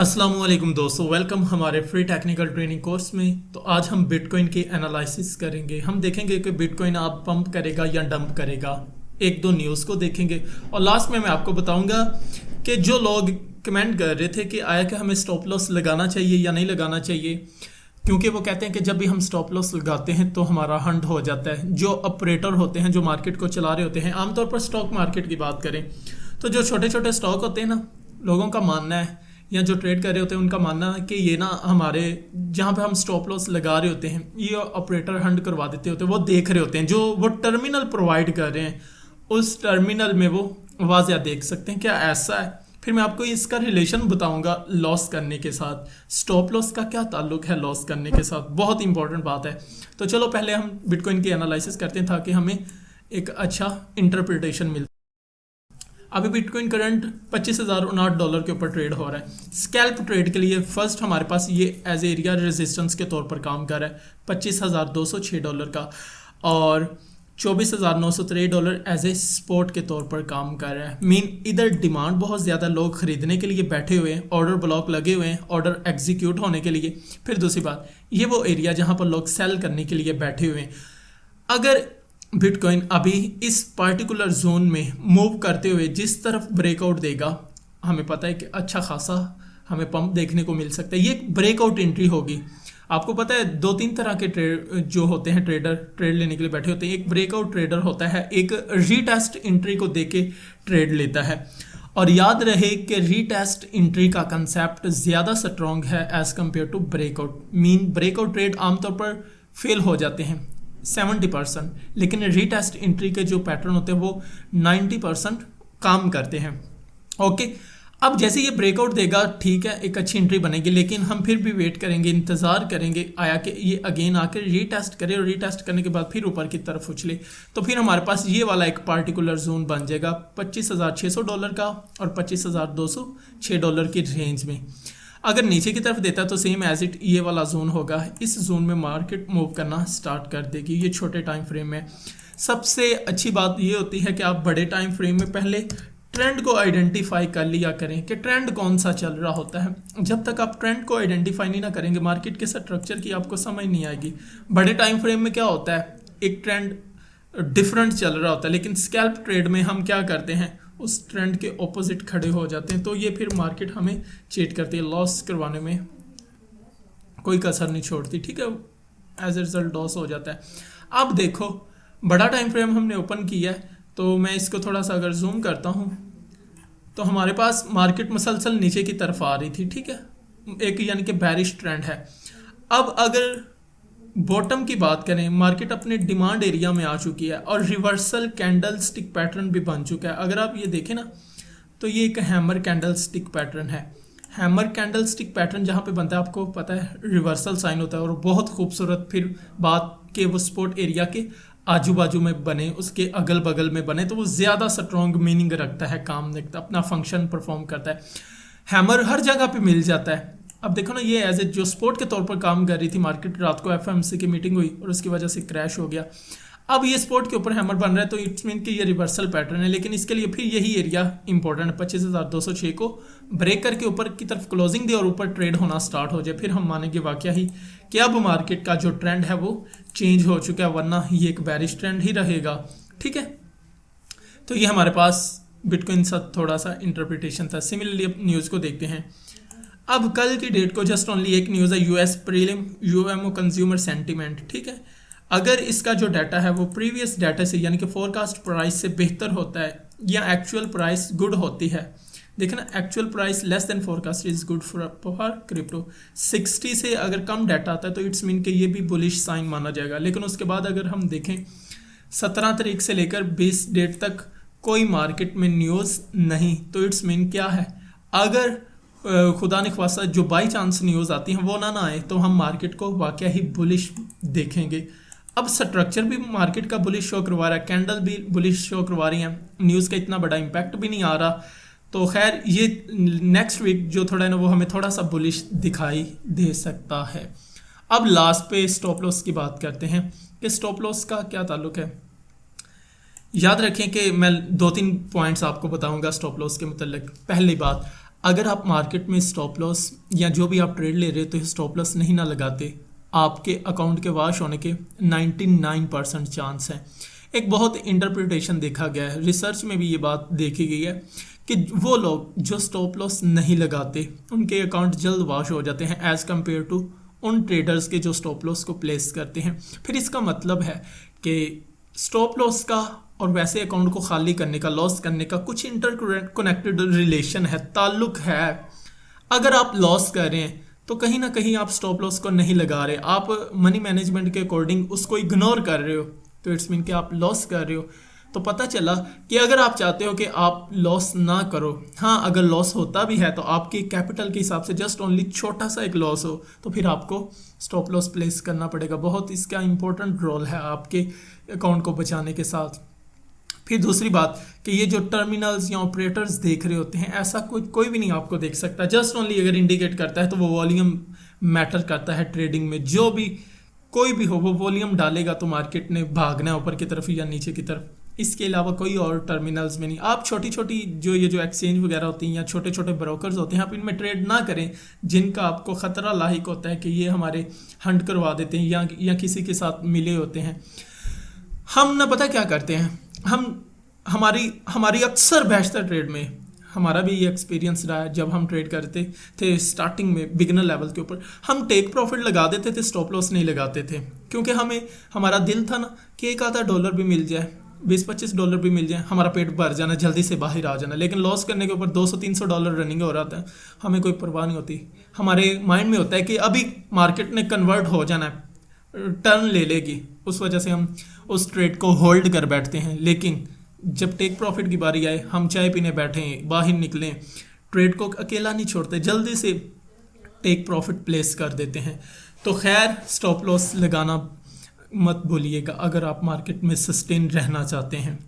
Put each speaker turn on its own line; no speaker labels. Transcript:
अस्सलामुअलैकुम दोस्तों, वेलकम हमारे फ्री टेक्निकल ट्रेनिंग कोर्स में। तो आज हम बिटकॉइन की एनालिसिस करेंगे। हम देखेंगे कि बिटकॉइन आप पंप करेगा या डंप करेगा। एक दो न्यूज़ को देखेंगे और लास्ट में मैं आपको बताऊंगा कि जो लोग कमेंट कर रहे थे कि आया कि हमें स्टॉप लॉस लगाना चाहिए या नहीं लगाना चाहिए, क्योंकि वो कहते हैं कि जब भी हम स्टॉप लॉस लगाते हैं तो हमारा हंड हो जाता है। जो ऑपरेटर होते हैं, जो मार्केट को चला रहे होते हैं, आमतौर पर स्टॉक मार्केट की बात करें तो जो छोटे छोटे स्टॉक होते हैं ना, लोगों का मानना है या जो ट्रेड कर रहे होते हैं उनका मानना है कि ये ना हमारे जहाँ पे हम स्टॉप लॉस लगा रहे होते हैं ये ऑपरेटर हंड करवा देते होते हैं। वो देख रहे होते हैं, जो वो टर्मिनल प्रोवाइड कर रहे हैं उस टर्मिनल में वो वाज़िया देख सकते हैं। क्या ऐसा है? फिर मैं आपको इसका रिलेशन बताऊंगा लॉस करने के साथ। स्टॉप लॉस का क्या ताल्लुक है लॉस करने के साथ, बहुत इंपॉर्टेंट बात है। तो चलो पहले हम बिटकॉइन की एनालिसिस करते हैं ताकि हमें एक अच्छा इंटरप्रिटेशन मिले। अभी बिटकॉइन करंट $25,059 के ऊपर ट्रेड हो रहा है। स्कैल्प ट्रेड के लिए फर्स्ट हमारे पास ये एज एरिया रेजिस्टेंस के तौर पर काम कर रहा है $25,206 का, और $24,903 एज ए स्पॉट के तौर पर काम कर रहा है। मीन इधर डिमांड बहुत ज़्यादा, लोग खरीदने के लिए बैठे हुए हैं, ऑर्डर ब्लॉक लगे हुए हैं ऑर्डर एग्जीक्यूट होने के लिए। फिर दूसरी बात, ये वो एरिया जहाँ पर लोग सेल करने के लिए बैठे हुए हैं। अगर बिटकॉइन अभी इस पार्टिकुलर जोन में मूव करते हुए जिस तरफ ब्रेकआउट देगा, हमें पता है कि अच्छा खासा हमें पंप देखने को मिल सकता है। ये एक ब्रेकआउट एंट्री होगी। आपको पता है दो तीन तरह के ट्रेड जो होते हैं, ट्रेडर ट्रेड लेने के लिए बैठे होते हैं। एक ब्रेकआउट ट्रेडर होता है, एक रीटेस्ट एंट्री को देके ट्रेड लेता है। और याद रहे कि रीटेस्ट एंट्री का कंसेप्ट ज़्यादा स्ट्रॉन्ग है as compare to breakout. Mean breakout trade आमतौर पर फेल हो जाते हैं 70%, लेकिन रीटेस्ट एंट्री के जो पैटर्न होते हैं वो 90% काम करते हैं। ओके, अब जैसे ये ब्रेकआउट देगा, ठीक है, एक अच्छी एंट्री बनेगी, लेकिन हम फिर भी वेट करेंगे, इंतज़ार करेंगे आया कि ये अगेन आकर रीटेस्ट करे, और रीटेस्ट करने के बाद फिर ऊपर की तरफ उछले। तो फिर हमारे पास ये वाला एक पार्टिकुलर जोन बन जाएगा $25,600 का और $25,206 की रेंज में। अगर नीचे की तरफ देता तो सेम एज इट ये वाला जोन होगा। इस जोन में मार्केट मूव करना स्टार्ट कर देगी। ये छोटे टाइम फ्रेम में सबसे अच्छी बात ये होती है कि आप बड़े टाइम फ्रेम में पहले ट्रेंड को आइडेंटिफाई कर लिया करें कि ट्रेंड कौन सा चल रहा होता है। जब तक आप ट्रेंड को आइडेंटिफाई नहीं ना करेंगे, मार्केट के स्ट्रक्चर की आपको समझ नहीं आएगी। बड़े टाइम फ्रेम में क्या होता है, एक ट्रेंड डिफरेंट चल रहा होता है, लेकिन स्कैल्प ट्रेड में हम क्या करते हैं, उस ट्रेंड के ऑपोजिट खड़े हो जाते हैं। तो ये फिर मार्केट हमें चीट करती है, लॉस करवाने में कोई कसर नहीं छोड़ती। ठीक है, एज ए रिजल्ट लॉस हो जाता है। अब देखो बड़ा टाइम फ्रेम हमने ओपन किया है, तो मैं इसको थोड़ा सा अगर जूम करता हूँ तो हमारे पास मार्केट मुसलसल नीचे की तरफ आ रही थी। ठीक है, एक यानी कि बैरिश ट्रेंड है। अब अगर बॉटम की बात करें, मार्केट अपने डिमांड एरिया में आ चुकी है और रिवर्सल कैंडल स्टिक पैटर्न भी बन चुका है। अगर आप ये देखें ना, तो ये एक हैमर कैंडल स्टिक पैटर्न है। हैमर कैंडल स्टिक पैटर्न जहाँ पे बनता है, आपको पता है रिवर्सल साइन होता है, और बहुत खूबसूरत फिर बात के वो स्पॉट एरिया के आजू बाजू में बने, उसके अगल बगल में बने, तो वो ज़्यादा स्ट्रॉन्ग मीनिंग रखता है, काम देखता है, अपना फंक्शन परफॉर्म करता है। हैमर हर जगह पे मिल जाता है। अब देखो ना, ये एज ए जो स्पोर्ट के तौर पर काम कर रही थी मार्केट, रात को एफएमसी की मीटिंग हुई और उसकी वजह से क्रैश हो गया। अब ये स्पोर्ट के ऊपर हैमर बन रहा है, तो इट्स मीन कि ये रिवर्सल पैटर्न है, लेकिन इसके लिए फिर यही एरिया इंपॉर्टेंट है। 25,206 को ब्रेक करके ऊपर की तरफ क्लोजिंग दे और ऊपर ट्रेड होना स्टार्ट हो जाए, फिर हम मानेंगे वाकया ही कि अब मार्केट का जो ट्रेंड है वो चेंज हो चुका है, वरना ये एक बैरिश ट्रेंड ही रहेगा। ठीक है, तो ये हमारे पास बिटकॉइन का थोड़ा सा इंटरप्रिटेशन था। सिमिलरली अब न्यूज़ को देखते हैं। अब कल की डेट को जस्ट ओनली एक न्यूज़ है, यूएस प्रीलिम यूएमओ कंज्यूमर सेंटीमेंट। ठीक है, अगर इसका जो डाटा है वो प्रीवियस डाटा से यानी कि फोरकास्ट प्राइस से बेहतर होता है या एक्चुअल प्राइस गुड होती है, देखना actual price less than forecast is good for crypto. 60 से अगर कम डाटा आता है तो इट्स मीन कि ये भी बुलिश साइन माना जाएगा। लेकिन उसके बाद अगर हम देखें 17 तारीख से लेकर 20 डेट तक कोई मार्केट में न्यूज़ नहीं, तो इट्स मीन क्या है, अगर खुदा ने ख्वास्ता जो बाई चांस न्यूज़ आती हैं वो ना आए तो हम मार्केट को वाकया ही बुलिश देखेंगे। अब स्ट्रक्चर भी मार्केट का बुलिश शो करवा रहा है, कैंडल भी बुलिश शो करवा रही हैं, न्यूज़ का इतना बड़ा इम्पैक्ट भी नहीं आ रहा। तो खैर ये नेक्स्ट वीक जो थोड़ा है ना वो हमें थोड़ा सा बुलिश दिखाई दे सकता है। अब लास्ट पे स्टॉप लॉस की बात करते हैं कि स्टॉप लॉस का क्या ताल्लुक है। याद रखें कि मैं 2-3 पॉइंट्स आपको बताऊंगा स्टॉप लॉस के मतलब। पहली बात, अगर आप मार्केट में स्टॉप लॉस या जो भी आप ट्रेड ले रहे हो तो स्टॉप लॉस नहीं ना लगाते, आपके अकाउंट के वॉश होने के 99% चांस है। एक बहुत इंटरप्रिटेशन देखा गया है, रिसर्च में भी ये बात देखी गई है कि वो लोग जो स्टॉप लॉस नहीं लगाते उनके अकाउंट जल्द वॉश हो जाते हैं एज़ कम्पेयर टू उन ट्रेडर्स के जो स्टॉप लॉस को प्लेस करते हैं। फिर इसका मतलब है कि स्टॉप लॉस का और वैसे अकाउंट को खाली करने का, लॉस करने का कुछ इंटरकनेक्टेड रिलेशन है, ताल्लुक है। अगर आप लॉस कर रहे हैं तो कहीं ना कहीं आप स्टॉप लॉस को नहीं लगा रहे, आप मनी मैनेजमेंट के अकॉर्डिंग उसको इग्नोर कर रहे हो, तो इट्स मीन कि आप लॉस कर रहे हो। तो पता चला कि अगर आप चाहते हो कि आप लॉस ना करो, हाँ अगर लॉस होता भी है तो आपके कैपिटल के हिसाब से जस्ट ओनली छोटा सा एक लॉस हो, तो फिर आपको स्टॉप लॉस प्लेस करना पड़ेगा। बहुत इसका इंपॉर्टेंट रोल है आपके अकाउंट को बचाने के साथ। फिर दूसरी बात कि ये जो टर्मिनल्स या ऑपरेटर्स देख रहे होते हैं, ऐसा कोई भी नहीं आपको देख सकता, जस्ट ओनली अगर इंडिकेट करता है तो वो वॉल्यूम मैटर करता है ट्रेडिंग में। जो भी कोई भी हो वो वॉल्यूम डालेगा तो मार्केट ने भागना है ऊपर की तरफ या नीचे की तरफ, इसके अलावा कोई और टर्मिनल्स में नहीं। आप छोटी छोटी जो ये जो एक्सचेंज वगैरह होती हैं या छोटे छोटे ब्रोकर्स होते हैं, आप इनमें ट्रेड ना करें जिनका आपको ख़तरा लाहिक होता है कि ये हमारे हंट करवा देते हैं या किसी के साथ मिले होते हैं। हम ना पता क्या करते हैं, हम हमारी अक्सर बेशतर ट्रेड में हमारा भी ये एक्सपीरियंस रहा है, जब हम ट्रेड करते थे स्टार्टिंग में बिगिनर लेवल के ऊपर, हम टेक प्रॉफिट लगा देते थे, स्टॉप लॉस नहीं लगाते थे, क्योंकि हमारा दिल था ना कि एक आधा डॉलर भी मिल जाए, 20-25 डॉलर भी मिल जाए, हमारा पेट भर जाना, जल्दी से बाहर आ जाना। लेकिन लॉस करने के ऊपर 200-300 डॉलर रनिंग हो रहा था, हमें कोई परवाह नहीं होती। हमारे माइंड में होता है कि अभी मार्केट ने कन्वर्ट हो जाना है, टर्न ले लेगी, उस वजह से हम उस ट्रेड को होल्ड कर बैठते हैं। लेकिन जब टेक प्रॉफिट की बारी आए, हम चाय पीने बैठे, बाहर निकलें, ट्रेड को अकेला नहीं छोड़ते, जल्दी से टेक प्रॉफिट प्लेस कर देते हैं। तो खैर, स्टॉप लॉस लगाना मत भूलिएगा अगर आप मार्केट में सस्टेन रहना चाहते हैं।